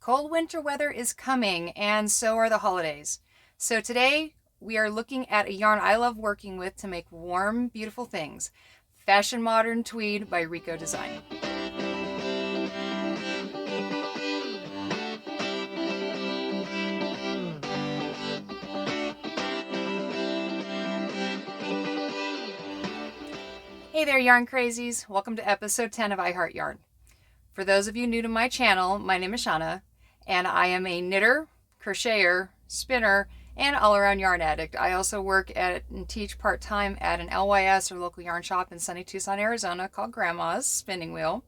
Cold winter weather is coming, and so are the holidays. So today we are looking at a yarn I love working with to make warm, beautiful things. Fashion Modern Tweed by Rico Design. Hey there, yarn crazies. Welcome to episode 10 of iHeartYarn. For those of you new to my channel, my name is Shauna, and I am a knitter, crocheter, spinner, and all-around yarn addict. I also work at and teach part-time at an LYS or local yarn shop in sunny Tucson, Arizona called Grandma's Spinning Wheel.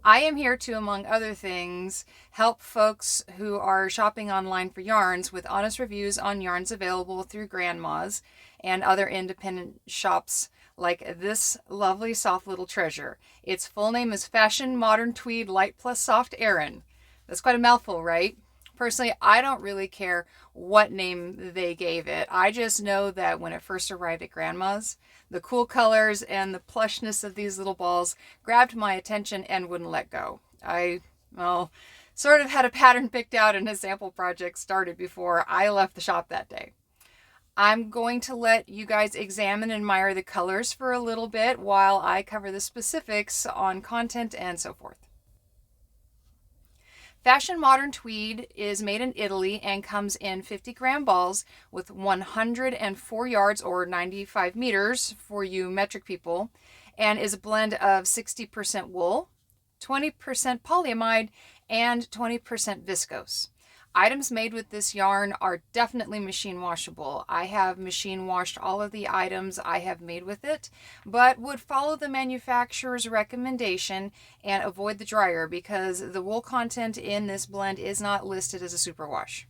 I am here to, among other things, help folks who are shopping online for yarns with honest reviews on yarns available through Grandma's and other independent shops like this lovely soft little treasure. Its full name is Fashion Modern Tweed Light+Soft Aran. That's quite a mouthful, right? Personally, I don't really care what name they gave it. I just know that when it first arrived at Grandma's, the cool colors and the plushness of these little balls grabbed my attention and wouldn't let go. I sort of had a pattern picked out and a sample project started before I left the shop that day. I'm going to let you guys examine and admire the colors for a little bit while I cover the specifics on content and so forth. Fashion Modern Tweed is made in Italy and comes in 50-gram balls with 104 yards or 95 meters for you metric people, and is a blend of 60% wool, 20% polyamide, and 20% viscose. Items made with this yarn are definitely machine washable. I have machine washed all of the items I have made with it, but would follow the manufacturer's recommendation and avoid the dryer because the wool content in this blend is not listed as a superwash.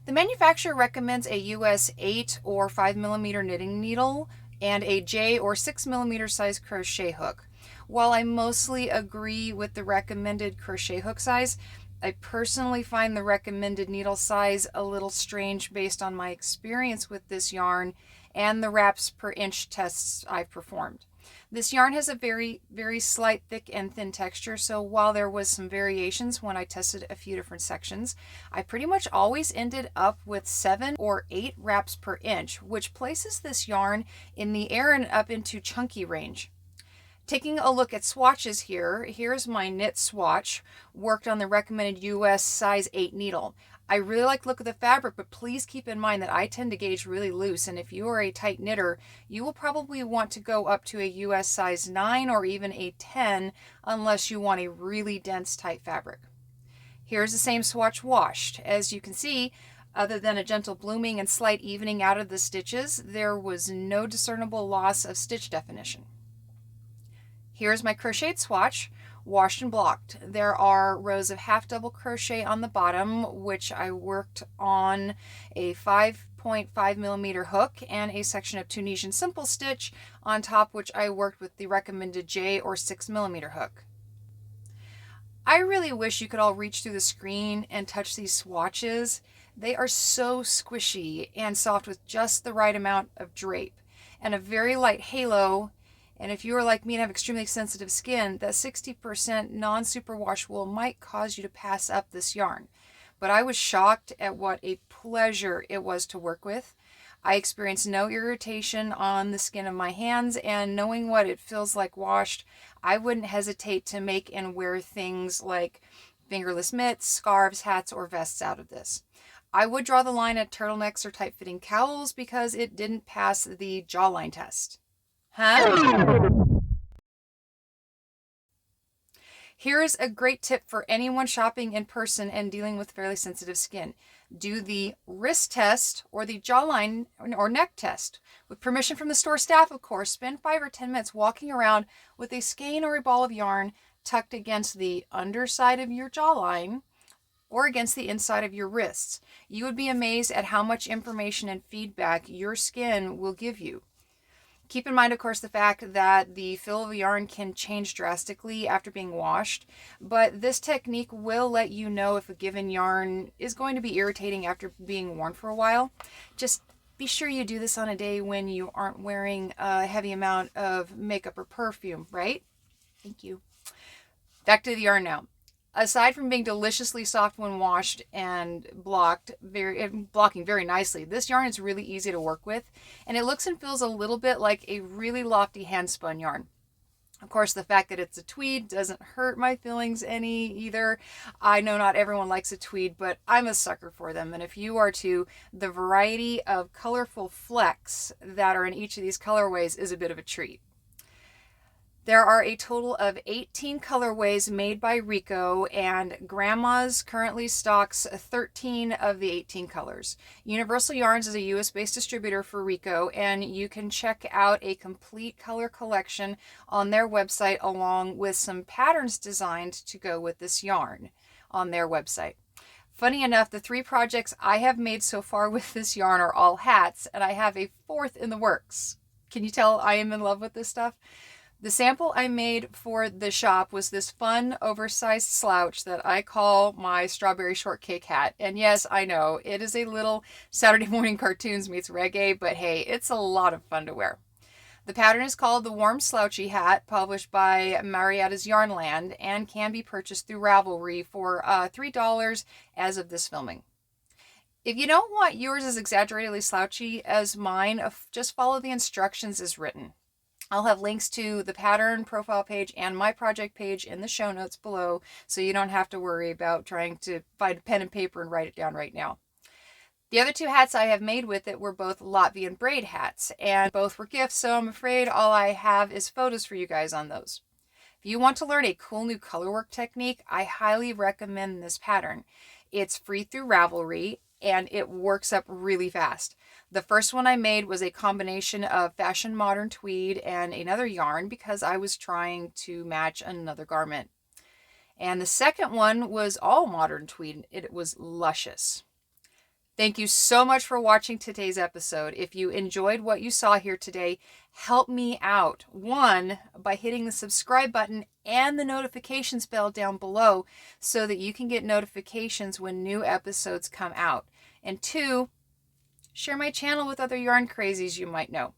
The manufacturer recommends a US 8 or 5mm knitting needle and a J or 6mm size crochet hook. While I mostly agree with the recommended crochet hook size, I personally find the recommended needle size a little strange based on my experience with this yarn and the wraps per inch tests I've performed. This yarn has a very, very slight thick and thin texture, so while there was some variations when I tested a few different sections, I pretty much always ended up with 7 or 8 wraps per inch, which places this yarn in the Aran up into chunky range. Taking a look at swatches here, here's my knit swatch, worked on the recommended US size 8 needle. I really like the look of the fabric, but please keep in mind that I tend to gauge really loose, and if you are a tight knitter, you will probably want to go up to a US size 9 or even a 10 unless you want a really dense, tight fabric. Here's the same swatch washed. As you can see, other than a gentle blooming and slight evening out of the stitches, there was no discernible loss of stitch definition. Here's my crocheted swatch, washed and blocked. There are rows of half double crochet on the bottom, which I worked on a 5.5mm hook and a section of Tunisian simple stitch on top, which I worked with the recommended J or 6mm hook. I really wish you could all reach through the screen and touch these swatches. They are so squishy and soft with just the right amount of drape and a very light halo. And if you are like me and have extremely sensitive skin, that 60% non-superwash wool might cause you to pass up this yarn. But I was shocked at what a pleasure it was to work with. I experienced no irritation on the skin of my hands, and knowing what it feels like washed, I wouldn't hesitate to make and wear things like fingerless mitts, scarves, hats, or vests out of this. I would draw the line at turtlenecks or tight-fitting cowls because it didn't pass the jawline test. Here is a great tip for anyone shopping in person and dealing with fairly sensitive skin. Do the wrist test or the jawline or neck test. With permission from the store staff, of course. Spend 5 or 10 minutes walking around with a skein or a ball of yarn tucked against the underside of your jawline or against the inside of your wrists. You would be amazed at how much information and feedback your skin will give you. Keep in mind, of course, the fact that the feel of yarn can change drastically after being washed, but this technique will let you know if a given yarn is going to be irritating after being worn for a while. Just be sure you do this on a day when you aren't wearing a heavy amount of makeup or perfume, right? Thank you. Back to the yarn now. Aside from being deliciously soft when washed and blocking very nicely, this yarn is really easy to work with, and it looks and feels a little bit like a really lofty hand-spun yarn. Of course, the fact that it's a tweed doesn't hurt my feelings any either. I know not everyone likes a tweed, but I'm a sucker for them. And if you are too, the variety of colorful flecks that are in each of these colorways is a bit of a treat. There are a total of 18 colorways made by Rico, and Grandma's currently stocks 13 of the 18 colors. Universal Yarns is a US-based distributor for Rico, and you can check out a complete color collection on their website along with some patterns designed to go with this yarn on their website. Funny enough, the 3 projects I have made so far with this yarn are all hats, and I have a 4th in the works. Can you tell I am in love with this stuff? The sample I made for the shop was this fun, oversized slouch that I call my strawberry shortcake hat. And yes, I know, it is a little Saturday morning cartoons meets reggae, but hey, it's a lot of fun to wear. The pattern is called the Warm Slouchy Hat, published by Marietta's Yarnland, and can be purchased through Ravelry for $3 as of this filming. If you don't want yours as exaggeratedly slouchy as mine, just follow the instructions as written. I'll have links to the pattern profile page and my project page in the show notes below, so you don't have to worry about trying to find a pen and paper and write it down right now. The other 2 hats I have made with it were both Latvian braid hats, and both were gifts, so I'm afraid all I have is photos for you guys on those. If you want to learn a cool new colorwork technique, I highly recommend this pattern. It's free through Ravelry, and it works up really fast. The first one I made was a combination of fashion modern tweed and another yarn because I was trying to match another garment. And the second one was all modern tweed. It was luscious. Thank you so much for watching today's episode. If you enjoyed what you saw here today, help me out. 1, by hitting the subscribe button and the notifications bell down below so that you can get notifications when new episodes come out. And 2, share my channel with other yarn crazies you might know.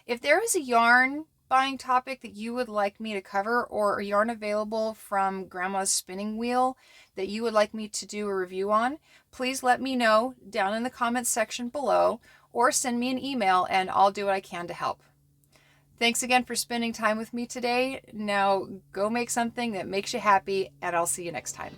If there is a yarn buying topic that you would like me to cover, or a yarn available from Grandma's spinning wheel that you would like me to do a review on, please let me know down in the comments section below, or send me an email and I'll do what I can to help. Thanks again for spending time with me today. Now go make something that makes you happy, and I'll see you next time.